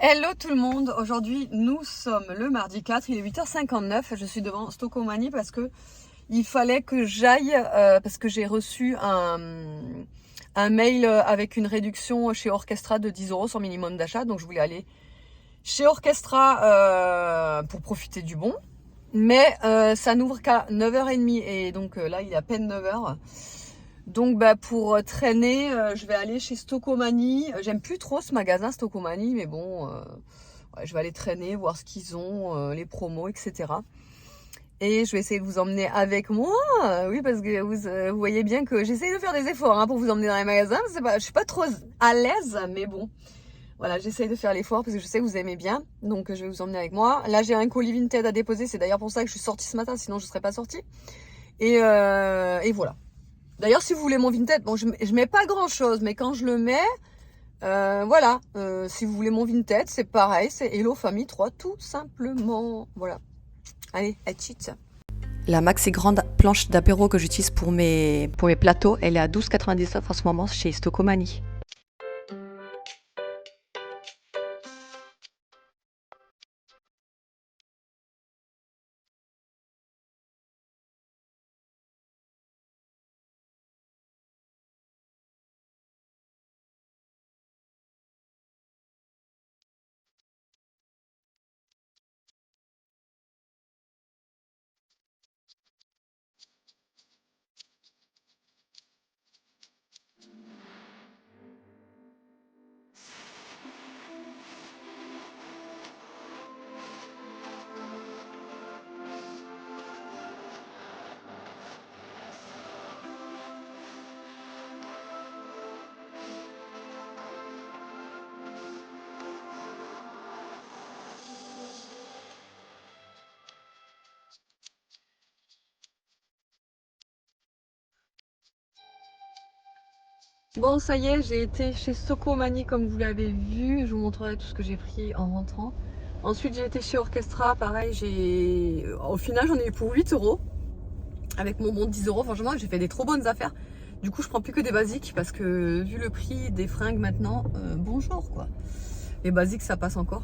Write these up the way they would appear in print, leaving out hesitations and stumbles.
Hello tout le monde, aujourd'hui nous sommes le mardi 4, il est 8h59, je suis devant Stocomanie parce que il fallait que j'aille, parce que j'ai reçu un mail avec une réduction chez Orchestra de 10 € sur minimum d'achat, donc je voulais aller chez Orchestra pour profiter du bon, mais ça n'ouvre qu'à 9h30 et donc là il est à peine 9h. Donc pour traîner, je vais aller chez Stocomanie. J'aime plus trop ce magasin Stocomanie, mais bon, ouais, je vais aller traîner, voir ce qu'ils ont, les promos, etc. Et je vais essayer de vous emmener avec moi. Oui, parce que vous voyez bien que j'essaie de faire des efforts pour vous emmener dans les magasins. Je suis pas trop à l'aise, mais bon. Voilà, j'essaie de faire l'effort parce que je sais que vous aimez bien. Donc je vais vous emmener avec moi. Là, j'ai un colis Vinted à déposer. C'est d'ailleurs pour ça que je suis sortie ce matin, sinon je ne serais pas sortie. Et voilà. D'ailleurs, si vous voulez mon Vinted, bon, je mets pas grand chose, mais quand je le mets, voilà. Si vous voulez mon Vinted, c'est pareil, c'est Hello Famille 3, tout simplement. Voilà. Allez, à cheat. La maxi grande planche d'apéro que j'utilise pour mes plateaux, elle est à 12,99 en ce moment chez Stocomanie. Bon, ça y est, j'ai été chez Stocomanie comme vous l'avez vu. Je vous montrerai tout ce que j'ai pris en rentrant. Ensuite, j'ai été chez Orchestra. Pareil, au final, j'en ai eu pour 8 € avec mon bon de 10 €. Franchement, j'ai fait des trop bonnes affaires. Du coup, je prends plus que des basiques parce que vu le prix des fringues maintenant, bonjour quoi. Les basiques, ça passe encore.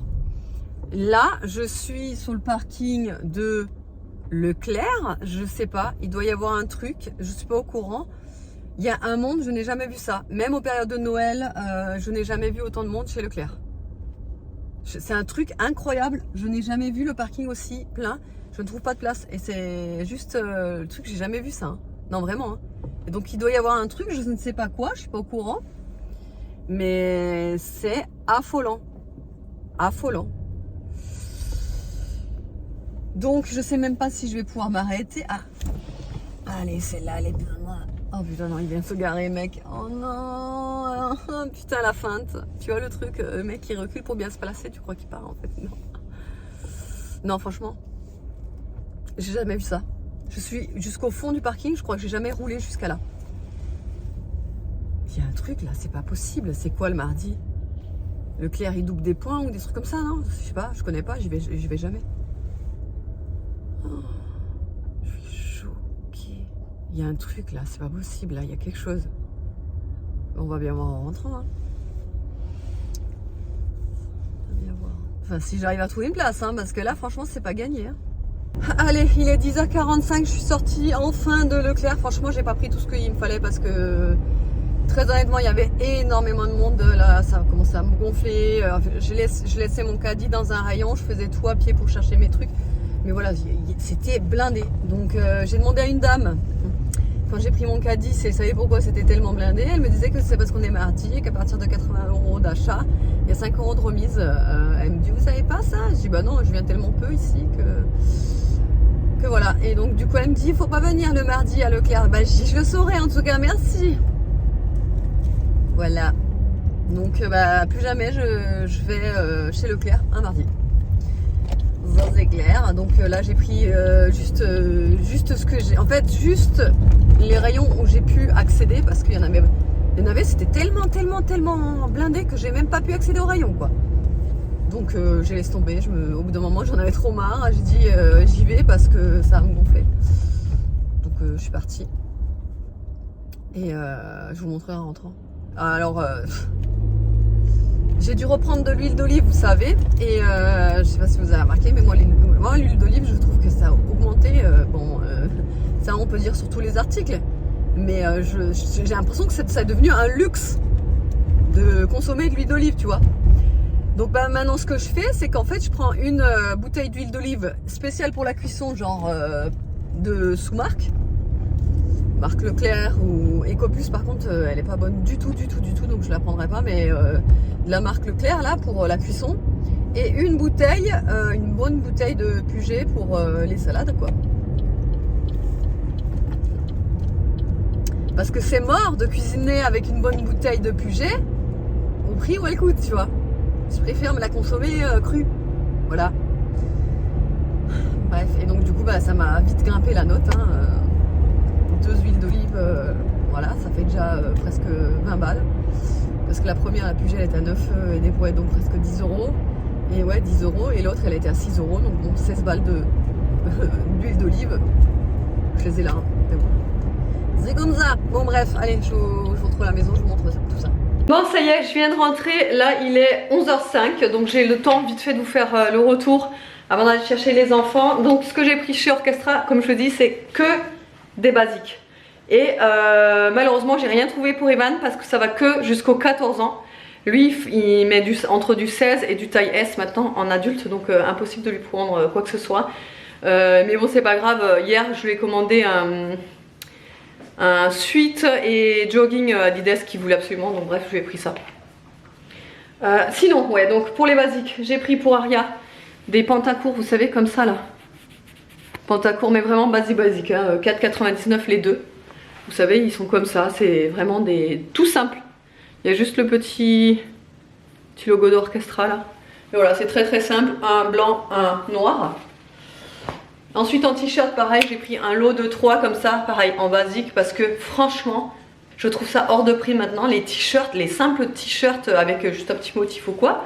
Là, je suis sur le parking de Leclerc. Je sais pas, il doit y avoir un truc. Je suis pas au courant. Il y a un monde, je n'ai jamais vu ça. Même aux périodes de Noël, je n'ai jamais vu autant de monde chez Leclerc. C'est un truc incroyable. Je n'ai jamais vu le parking aussi plein. Je ne trouve pas de place. Et c'est juste le truc, j'ai jamais vu ça. Non, vraiment. Et donc, il doit y avoir un truc, je ne sais pas quoi, je suis pas au courant. Mais c'est affolant. Affolant. Donc, je sais même pas si je vais pouvoir m'arrêter. Ah, allez, celle-là, elle est bien. Oh putain, non, il vient de se garer, mec. Oh non, putain, la feinte. Tu vois le truc, le mec qui recule pour bien se placer, tu crois qu'il part en fait? Non. Non, franchement, j'ai jamais vu ça. Je suis jusqu'au fond du parking, je crois que j'ai jamais roulé jusqu'à là. Il y a un truc là, c'est pas possible. C'est quoi le mardi? Leclerc, il double des points ou des trucs comme ça, non? Je sais pas, je connais pas, j'y vais jamais. Oh. Il y a un truc là, c'est pas possible, là, il y a quelque chose. On va bien voir en rentrant. On va bien voir. Enfin, si j'arrive à trouver une place, parce que là, franchement, c'est pas gagné. Allez, il est 10h45, je suis sortie enfin de Leclerc. Franchement, j'ai pas pris tout ce qu'il me fallait parce que, très honnêtement, il y avait énormément de monde. Là, ça a commencé à me gonfler. Je laissais mon caddie dans un rayon, je faisais tout à pied pour chercher mes trucs. Mais voilà, c'était blindé. Donc, j'ai demandé à une dame. Quand j'ai pris mon caddie, elle savait pourquoi c'était tellement blindé. Elle me disait que c'est parce qu'on est mardi et qu'à partir de 80 € d'achat, il y a 5 € de remise. Elle me dit, vous savez pas ça? Je dis, bah non, je viens tellement peu ici que voilà. Et donc, du coup, elle me dit, il faut pas venir le mardi à Leclerc. Bah, je le saurai en tout cas, merci. Voilà. Donc, plus jamais je vais chez Leclerc un mardi. C'est clair. Donc là j'ai pris juste ce que j'ai. En fait, juste les rayons où j'ai pu accéder parce qu'il y en avait, c'était tellement blindé que j'ai même pas pu accéder aux rayons quoi. Donc j'ai laissé tomber. Au bout d'un moment j'en avais trop marre. J'ai dit j'y vais parce que ça me gonflait. Donc je suis partie. Et je vous montrerai en rentrant. Alors J'ai dû reprendre de l'huile d'olive, vous savez, et je sais pas si vous avez remarqué, mais moi l'huile d'olive, je trouve que ça a augmenté, ça on peut dire sur tous les articles, mais j'ai l'impression que ça est devenu un luxe de consommer de l'huile d'olive, tu vois. Donc bah, maintenant ce que je fais, c'est qu'en fait je prends une bouteille d'huile d'olive spéciale pour la cuisson, genre de sous-marque, marque Leclerc ou Ecoplus. Par contre elle est pas bonne du tout, donc je la prendrai pas, mais de la marque Leclerc là pour la cuisson, et une bouteille, une bonne bouteille de Puget pour les salades, quoi. Parce que c'est mort de cuisiner avec une bonne bouteille de Puget au prix où elle coûte, tu vois. Je préfère me la consommer crue, voilà. Bref, et donc du coup bah, ça m'a vite grimpé la note, hein. 2 huiles d'olive, voilà, ça fait déjà presque 20 balles. Parce que la première, la Puget, elle était à 9 et des brouettes, donc presque 10 euros. Et ouais, 10 euros. Et l'autre, elle était à 6 euros, donc bon, 16 balles d'huile d'olive. Je les ai là, hein, mais bon. C'est comme ça. Bon bref, allez, je vous retrouve à la maison, je vous montre tout ça. Bon, ça y est, je viens de rentrer. Là, il est 11h05, donc j'ai le temps vite fait de vous faire le retour avant d'aller chercher les enfants. Donc ce que j'ai pris chez Orchestra, comme je vous dis, c'est que des basiques. Et malheureusement j'ai rien trouvé pour Evan parce que ça va que jusqu'aux 14 ans. Lui il met entre du 16 et du taille S maintenant en adulte, donc impossible de lui prendre quoi que ce soit. Mais bon, c'est pas grave, hier je lui ai commandé un sweat et jogging Adidas qu'il voulait absolument, donc bref je lui ai pris ça. Sinon ouais, donc pour les basiques j'ai pris pour Aria des pantacourts, vous savez, comme ça là, pantacourts mais vraiment basique, hein, 4,99 les deux. Vous savez, ils sont comme ça, c'est vraiment des tout simple. Il y a juste le petit logo d'Orchestra là. Et voilà, c'est très simple, un blanc, un noir. Ensuite en t-shirt, pareil, j'ai pris un lot de 3 comme ça, pareil, en basique, parce que franchement, je trouve ça hors de prix maintenant, les t-shirts, les simples t-shirts avec juste un petit motif ou quoi.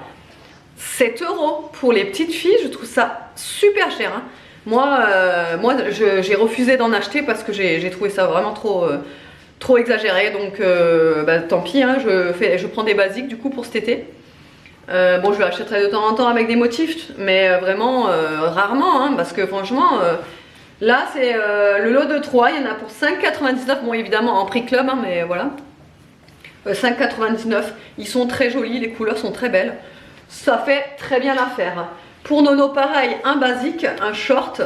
7 euros pour les petites filles, je trouve ça super cher, hein. Moi j'ai refusé d'en acheter parce que j'ai trouvé ça vraiment trop exagéré, donc bah, tant pis, hein, je prends des basiques du coup pour cet été. Bon, je l'achèterai de temps en temps avec des motifs, mais vraiment rarement, hein, parce que franchement là c'est le lot de 3, il y en a pour 5,99, bon évidemment en prix club, hein, mais voilà, 5,99, ils sont très jolis, les couleurs sont très belles, ça fait très bien l'affaire. Pour Nono, pareil, un basique, un short.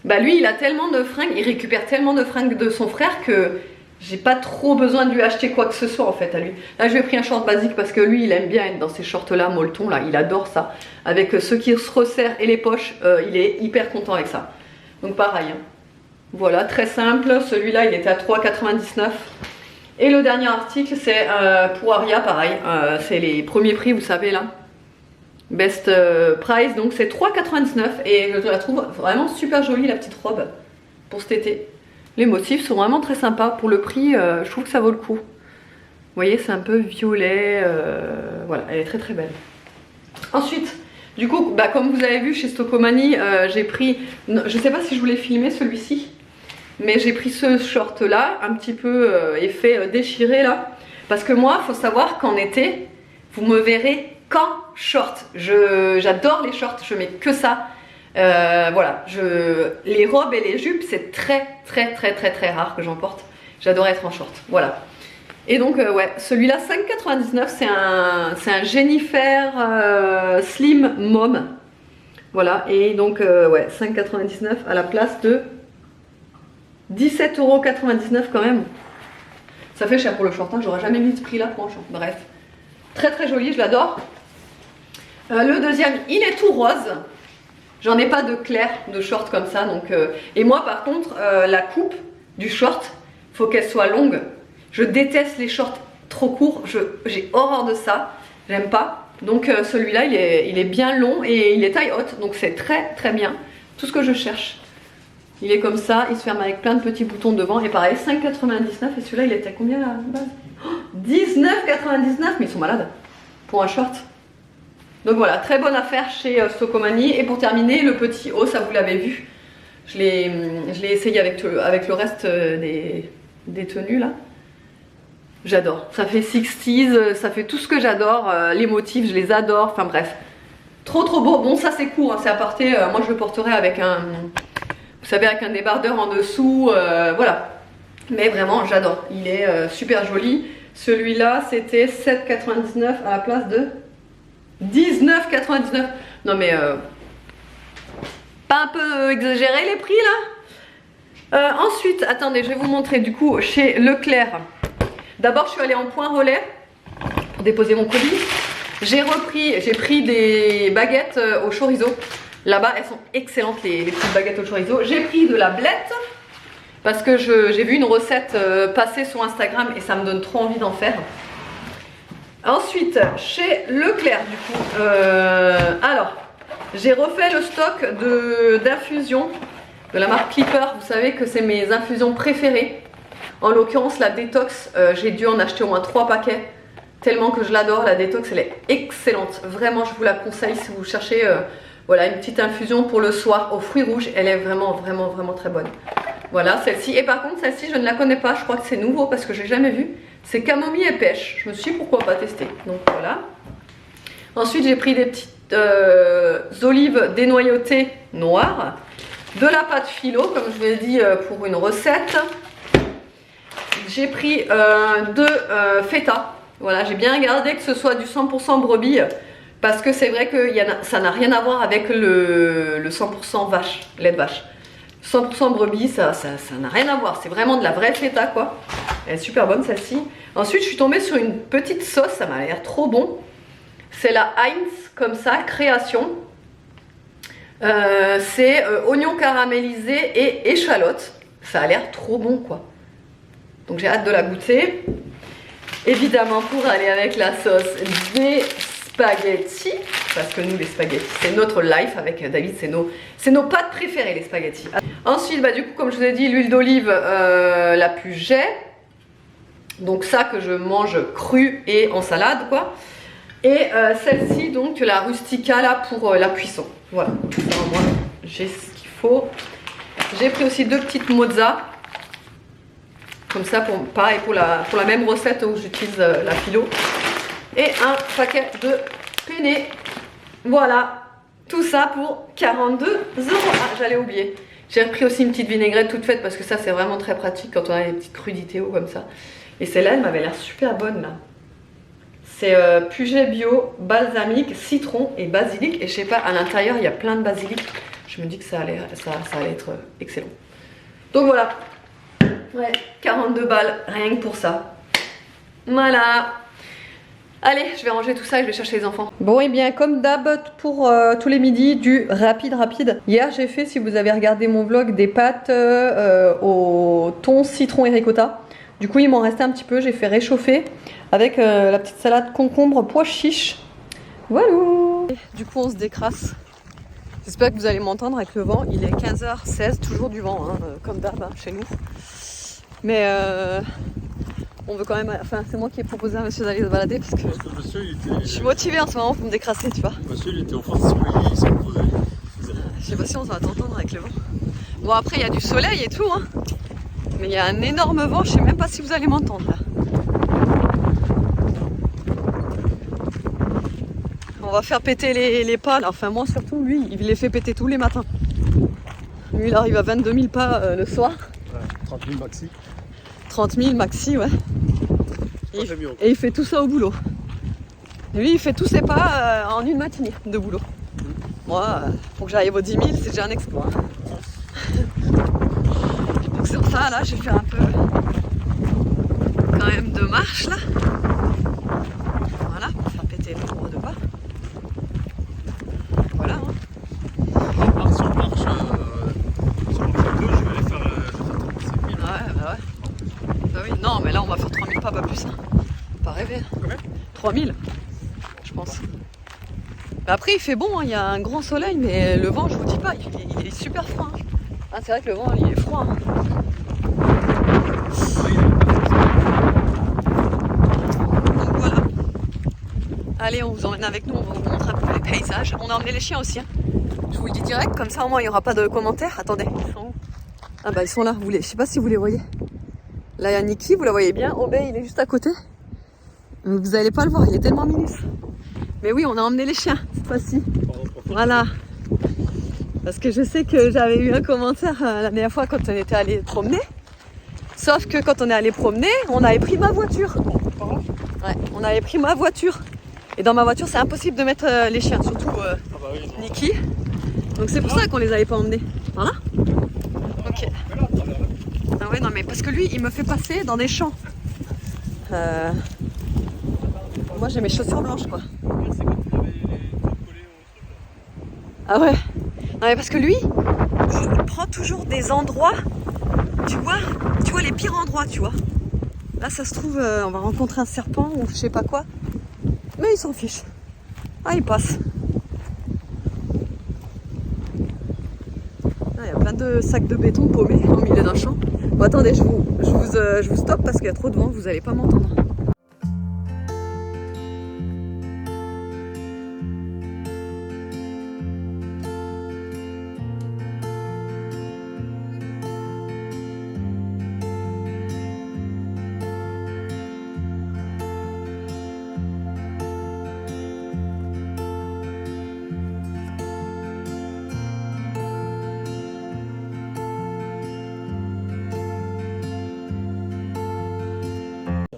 Bah lui, il a tellement de fringues, il récupère tellement de fringues de son frère que j'ai pas trop besoin de lui acheter quoi que ce soit en fait à lui. Là, je lui ai pris un short basique parce que lui, il aime bien être dans ces shorts là, molleton là, il adore ça. Avec ceux qui se resserrent et les poches, il est hyper content avec ça. Donc pareil, hein. Voilà, très simple. Celui-là, il était à 3,99. Et le dernier article, c'est pour Aria, pareil. C'est les premiers prix, vous savez là. Best price, donc c'est 3,99 et je la trouve vraiment super jolie la petite robe pour cet été. Les motifs sont vraiment très sympas, pour le prix je trouve que ça vaut le coup. Vous voyez, c'est un peu violet, voilà, elle est très belle. Ensuite, du coup, bah, comme vous avez vu chez Stocomanie, j'ai pris, je sais pas si je voulais filmer celui-ci, mais j'ai pris ce short là, un petit peu effet déchiré là, parce que moi, faut savoir qu'en été, vous me verrez qu'en short. J'adore les shorts, je mets que ça. Voilà, les robes et les jupes, c'est très rare que j'en porte. J'adore être en short, voilà. Et donc ouais, celui-là 5,99, c'est un Jennifer Slim Mom. Voilà, et donc ouais, 5,99 à la place de 17,99 € quand même. Ça fait cher pour le short, hein. J'aurais jamais mis ce prix là pour un short. Bref, très joli, je l'adore. Le deuxième, il est tout rose. J'en ai pas de clair de short comme ça, donc et moi par contre la coupe du short, faut qu'elle soit longue. Je déteste les shorts trop courts, j'ai horreur de ça, j'aime pas. Donc celui-là il est bien long et il est taille haute, donc c'est très bien, tout ce que je cherche. Il est comme ça, il se ferme avec plein de petits boutons devant et pareil 5,99, et celui-là il était à combien à la base? 19,99, mais ils sont malades pour un short. Donc voilà, très bonne affaire chez Stocomanie. Et pour terminer, le petit haut, ça vous l'avez vu, je l'ai essayé avec le reste des tenues là. J'adore. Ça fait 60s, ça fait tout ce que j'adore. Les motifs, je les adore. Enfin bref. Trop trop beau. Bon, ça c'est court, hein, c'est à porter. Moi je le porterai avec un... Vous savez, avec un débardeur en dessous. Voilà. Mais vraiment, j'adore. Il est super joli. Celui-là, c'était 7,99 à la place de 19,99. Non mais... pas un peu exagéré les prix là? Ensuite, attendez, je vais vous montrer du coup chez Leclerc. D'abord, je suis allée en point relais pour déposer mon colis. J'ai pris des baguettes au chorizo. Là-bas, elles sont excellentes les petites baguettes au chorizo. J'ai pris de la blette parce que j'ai vu une recette passer sur Instagram et ça me donne trop envie d'en faire. Ensuite, chez Leclerc du coup, alors, j'ai refait le stock d'infusions de la marque Clipper. Vous savez que c'est mes infusions préférées. En l'occurrence la détox, j'ai dû en acheter au moins 3 paquets. Tellement que je l'adore, la détox elle est excellente. Vraiment je vous la conseille si vous cherchez voilà, une petite infusion pour le soir aux fruits rouges. Elle est vraiment très bonne. Voilà celle-ci. Et par contre celle-ci je ne la connais pas, je crois que c'est nouveau parce que je l'ai jamais vue. C'est camomille et pêche. Je me suis dit pourquoi pas tester. Donc voilà. Ensuite j'ai pris des petites olives dénoyautées noires. De la pâte philo comme je vous l'ai dit pour une recette. J'ai pris de feta. Voilà, j'ai bien regardé que ce soit du 100% brebis parce que c'est vrai que ça n'a rien à voir avec le 100% vache, lait de vache. 100% brebis, ça n'a rien à voir. C'est vraiment de la vraie feta quoi. Elle est super bonne celle-ci. Ensuite, je suis tombée sur une petite sauce, ça m'a l'air trop bon. C'est la Heinz comme ça, création. C'est oignon caramélisé et échalote. Ça a l'air trop bon quoi. Donc j'ai hâte de la goûter. Évidemment pour aller avec la sauce des spaghettis. Parce que nous les spaghettis c'est notre life avec David, c'est nos pâtes préférées les spaghettis. Ensuite bah, du coup comme je vous ai dit l'huile d'olive la plus jet. Donc ça que je mange cru et en salade quoi. Et celle-ci donc la rustica là pour la cuisson. Voilà, moi j'ai ce qu'il faut. J'ai pris aussi 2 petites mozza. Comme ça, pareil pour la même recette où j'utilise la philo. Et un paquet de penne. Voilà, tout ça pour 42 €. Ah, j'allais oublier. J'ai pris aussi une petite vinaigrette toute faite parce que ça c'est vraiment très pratique quand on a des petites crudités ou comme ça. Et celle-là, elle m'avait l'air super bonne là. C'est Puget bio, balsamique, citron et basilic. Et je sais pas, à l'intérieur il y a plein de basilic. Je me dis que ça allait être excellent. Donc voilà. Ouais, 42 balles, rien que pour ça. Voilà. Allez, je vais ranger tout ça et je vais chercher les enfants. Bon, et bien, comme d'hab, pour tous les midis, du rapide. Hier, j'ai fait, si vous avez regardé mon vlog, des pâtes au thon, citron et ricotta. Du coup, il m'en restait un petit peu, j'ai fait réchauffer avec la petite salade concombre, pois chiches. Voilà. Du coup, on se décrasse. J'espère que vous allez m'entendre avec le vent. Il est 15h16, toujours du vent, hein, comme d'hab, hein, chez nous. Mais on veut quand même. Enfin, c'est moi qui ai proposé à monsieur d'aller se balader parce que monsieur, je suis motivée en ce moment pour me décrasser, tu vois. Monsieur, il était au fond sur le lit, il s'est posé. Je sais pas si on va t'entendre avec le vent. Bon, après, il y a du soleil et tout, hein. Mais il y a un énorme vent, je sais même pas si vous allez m'entendre là. On va faire péter les pas là. Enfin, moi surtout, lui, il les fait péter tous les matins. Lui, il arrive à 22 000 pas le soir. 30 000 maxi. 30 000 maxi, ouais. Et il fait tout ça au boulot. Lui, il fait tous ses pas en une matinée de boulot. Moi, pour que j'arrive aux 10 000, c'est déjà un exploit. Donc sur ça, là, je vais faire un peu quand même de marche, là. Voilà, pour faire péter le nombre de pas. Voilà. Hein. Si on marche sur le plateau, je vais aller faire 35 000. Ouais, bah ouais. Bah oui, non, mais là, on va faire 3000 pas plus. Hein. Pas rêver. Combien ? 3000, je pense. Mais après, il fait bon, hein. Il y a un grand soleil, mais le vent, je vous dis pas, il est super froid. Hein. Ah, c'est vrai que le vent, il est froid. Hein. Donc voilà. Allez, on vous emmène avec nous, on va vous montrer un peu les paysages. On a emmené les chiens aussi. Hein. Je vous le dis direct, comme ça au moins il n'y aura pas de commentaires. Attendez, ils sont où ? Ah bah ils sont là, je sais pas si vous les voyez. Là, il y a Niki, vous la voyez bien. Obey, il est juste à côté. Vous n'allez pas le voir, il est tellement minus. Mais oui, on a emmené les chiens cette fois-ci. Voilà. Parce que je sais que j'avais eu un commentaire la dernière fois quand on était allé promener. Sauf que quand on est allé promener, on avait pris ma voiture. Ouais, on avait pris ma voiture. Et dans ma voiture, c'est impossible de mettre les chiens, surtout Niki. Donc c'est pour ça qu'on les avait pas emmenés. Voilà. Ok. Ah ouais, non mais parce que lui, il me fait passer dans des champs. Moi, j'ai mes chaussures blanches, quoi. Ah ouais. Non mais parce que lui, il prend toujours des endroits, tu vois les pires endroits, tu vois. Là, ça se trouve, on va rencontrer un serpent ou je sais pas quoi. Mais il s'en fiche. Ah, il passe. Ah, il y a plein de sacs de béton paumés au milieu d'un champ. Bon, attendez, je vous stoppe parce qu'il y a trop de vent, vous n'allez pas m'entendre.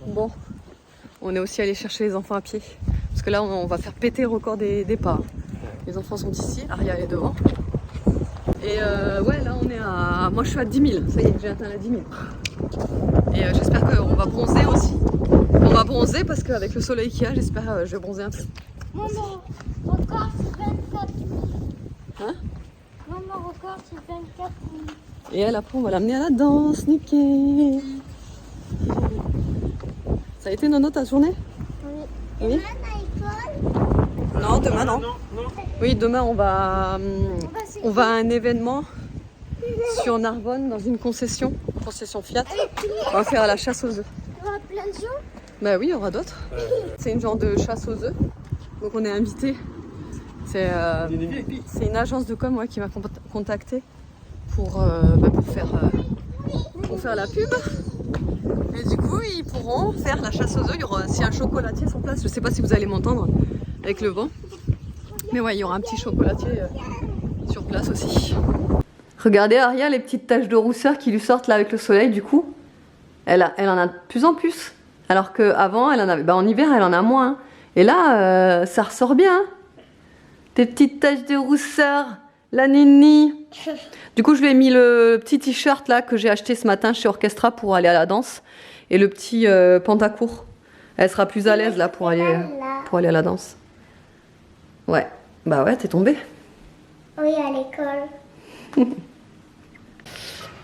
Bon, on est aussi allé chercher les enfants à pied. Parce que là, on va faire péter le record des pas. Les enfants sont ici, Aria est devant. Et ouais, là, on est à... Moi, je suis à 10 000. Ça y est, j'ai atteint la 10 000. Et j'espère qu'on va bronzer aussi. On va bronzer parce qu'avec le soleil qu'il y a, j'espère je vais bronzer un peu. Maman, record c'est 24 000. Hein? Maman, record c'est 24 000. Et elle, après, on va l'amener à la danse, nickel. Ça a été Nono ta journée? Oui. Oui. Demain à l'école. Non, demain non. Oui, demain on va à un événement sur Narbonne dans une concession Fiat. On va faire la chasse aux œufs. Il y aura plein de gens. Bah oui, il y aura d'autres. C'est une genre de chasse aux œufs. Donc on est invité. C'est une agence de com qui m'a contacté pour faire la pub. Et du coup, ils pourront faire la chasse aux œufs. Il y aura aussi un chocolatier sur place. Je sais pas si vous allez m'entendre avec le vent. Mais ouais, il y aura un petit chocolatier sur place aussi. Regardez Aria, les petites taches de rousseur qui lui sortent là avec le soleil. Du coup, elle en a de plus en plus. Alors qu'avant, elle en avait. Bah, en hiver, elle en a moins. Et là, ça ressort bien. Tes petites taches de rousseur, la nini. Du coup, je lui ai mis le petit t-shirt là que j'ai acheté ce matin chez Orchestra pour aller à la danse. Et le petit pantacourt. Elle sera plus à l'aise là pour aller à la danse. Ouais. Bah ouais, t'es tombée. Oui, à l'école.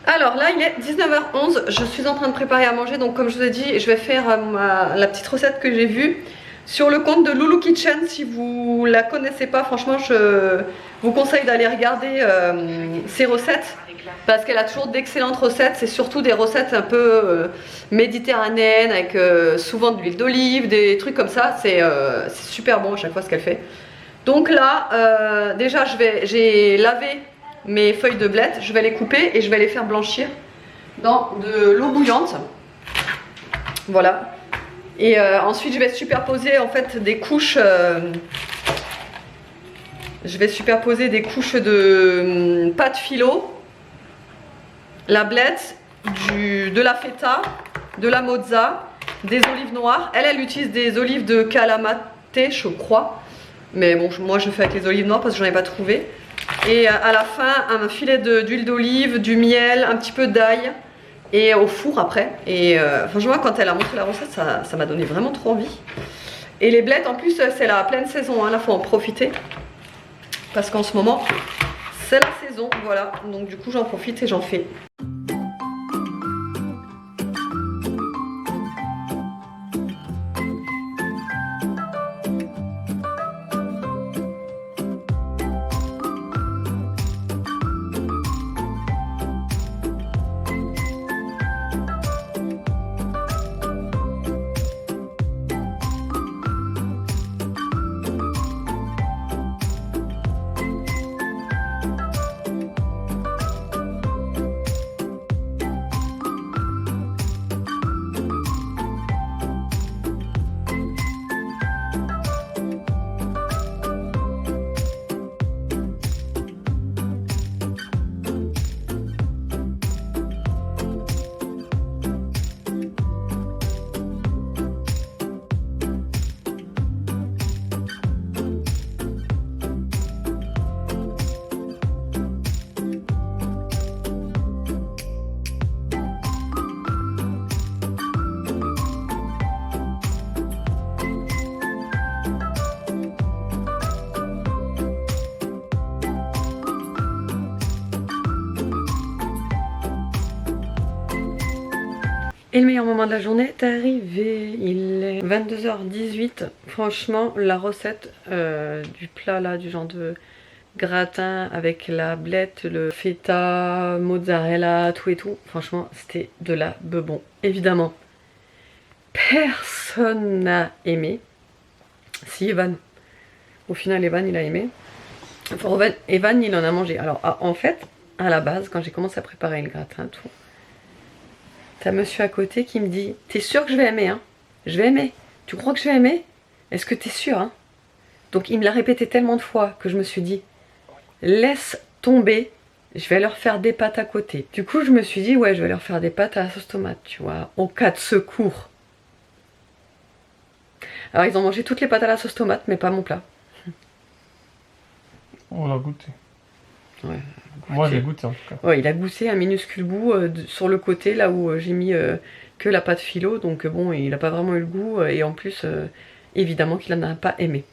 Alors là, il est 19h11. Je suis en train de préparer à manger. Donc comme je vous ai dit, je vais faire la petite recette que j'ai vue sur le compte de Loulou Kitchen. Si vous la connaissez pas, franchement, je vous conseille d'aller regarder ses recettes. Parce qu'elle a toujours d'excellentes recettes. C'est surtout des recettes un peu méditerranéennes avec souvent de l'huile d'olive, des trucs comme ça. C'est super bon à chaque fois ce qu'elle fait. Donc là, déjà j'ai lavé mes feuilles de blette. Je vais les couper et je vais les faire blanchir dans de l'eau bouillante. Voilà. Et ensuite je vais superposer en fait des couches. Je vais superposer des couches de pâte philo, la blette, de la feta, de la mozza, des olives noires. Elle utilise des olives de Kalamate, je crois. Mais bon, moi je fais avec les olives noires parce que j'en ai pas trouvé. Et à la fin, un filet d'huile d'olive, du miel, un petit peu d'ail. Et au four après. Et franchement, quand elle a montré la recette, ça m'a donné vraiment trop envie. Et les blettes, en plus, c'est la pleine saison. Hein, là, faut en profiter. Parce qu'en ce moment, c'est la saison. Voilà. Donc du coup, j'en profite et j'en fais. Et le meilleur moment de la journée est arrivé. Il est 22h18. Franchement, la recette du plat là, du genre de gratin avec la blette, le feta, mozzarella, tout et tout. Franchement, c'était de la bebon. Évidemment, personne n'a aimé. Si, Evan. Au final, Evan, il a aimé. Enfin, Evan, il en a mangé. Alors, en fait, à la base, quand j'ai commencé à préparer le gratin, tout, t'as monsieur à côté qui me dit « T'es sûr que je vais aimer, hein? Je vais aimer. Tu crois que je vais aimer? Est-ce que t'es sûr, hein ?» Donc, il me l'a répété tellement de fois que je me suis dit « Laisse tomber, je vais leur faire des pâtes à côté. » Du coup, je me suis dit « Ouais, je vais leur faire des pâtes à la sauce tomate, tu vois, au cas de secours. » Alors, ils ont mangé toutes les pâtes à la sauce tomate, mais pas mon plat. On l'a goûté. Ouais. Moi, j'ai goûté en tout cas. Ouais, il a goûté un minuscule bout sur le côté, là où j'ai mis que la pâte philo. Donc bon, il n'a pas vraiment eu le goût. Et en plus, évidemment qu'il n'en a pas aimé.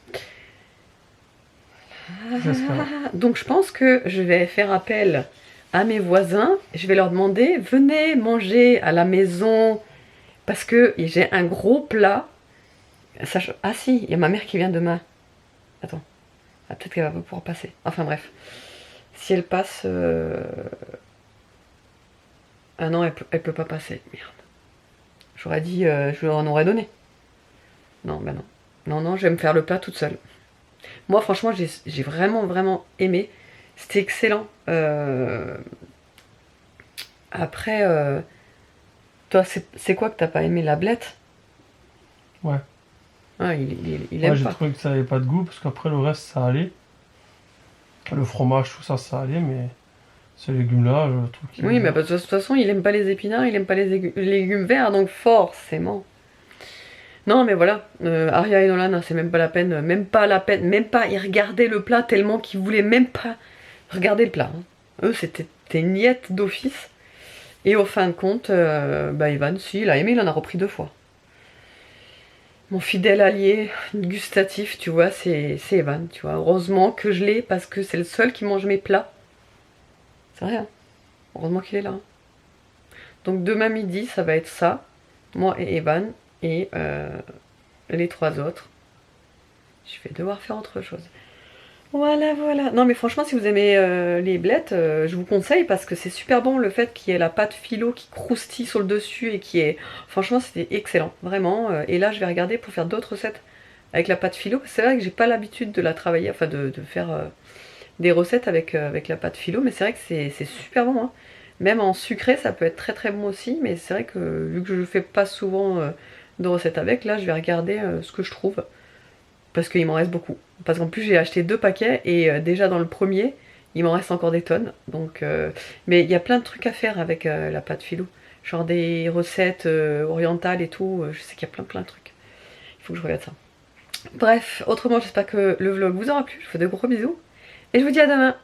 Donc je pense que je vais faire appel à mes voisins. Je vais leur demander, venez manger à la maison. Parce que j'ai un gros plat. Ah si, il y a ma mère qui vient demain. Attends. Ah, peut-être qu'elle va pas pouvoir passer. Enfin bref. Si elle passe... Ah non, elle peut pas passer. Merde. J'aurais dit... je lui en aurais donné. Non, bah non. Non, non, je vais me faire le plat toute seule. Moi, franchement, j'ai vraiment, vraiment aimé. C'était excellent. Après, toi, c'est quoi que t'as pas aimé? La blette? Ouais. Ah, il aime Moi, j'ai pas. trouvé que ça avait pas de goût parce qu'après le reste, ça allait. Le fromage, tout ça, ça allait, mais ces légumes-là, je trouve qu'ils... Oui, mais de toute façon, il aime pas les épinards, il aime pas les légumes verts, donc forcément. Non, mais voilà, Aria et Nolan, c'est même pas la peine, même pas y regarder le plat tellement qu'ils voulaient même pas regarder le plat. Hein. Eux, c'était des miettes d'office. Et au fin de compte, bah Ivan, si, il a aimé, il en a repris 2 fois. Mon fidèle allié gustatif, tu vois, c'est Evan, tu vois. Heureusement que je l'ai parce que c'est le seul qui mange mes plats. C'est vrai, hein. Heureusement qu'il est là. Hein. Donc demain midi, ça va être ça. Moi et Evan et les 3 autres. Je vais devoir faire autre chose. Voilà, voilà. Non mais franchement, si vous aimez les blettes, je vous conseille parce que c'est super bon le fait qu'il y ait la pâte philo qui croustille sur le dessus et qui est... Franchement, c'était excellent, vraiment. Et là, je vais regarder pour faire d'autres recettes avec la pâte philo. C'est vrai que j'ai pas l'habitude de la travailler, enfin de faire des recettes avec la pâte philo, mais c'est vrai que c'est super bon. Hein. Même en sucré, ça peut être très très bon aussi, mais c'est vrai que vu que je fais pas souvent de recettes avec, là, je vais regarder ce que je trouve. Parce qu'il m'en reste beaucoup. Parce qu'en plus j'ai acheté 2 paquets et déjà dans le premier, il m'en reste encore des tonnes. Donc, mais il y a plein de trucs à faire avec la pâte philo. Genre des recettes orientales et tout. Je sais qu'il y a plein de trucs. Il faut que je regarde ça. Bref, autrement j'espère que le vlog vous aura plu. Je vous fais de gros bisous. Et je vous dis à demain.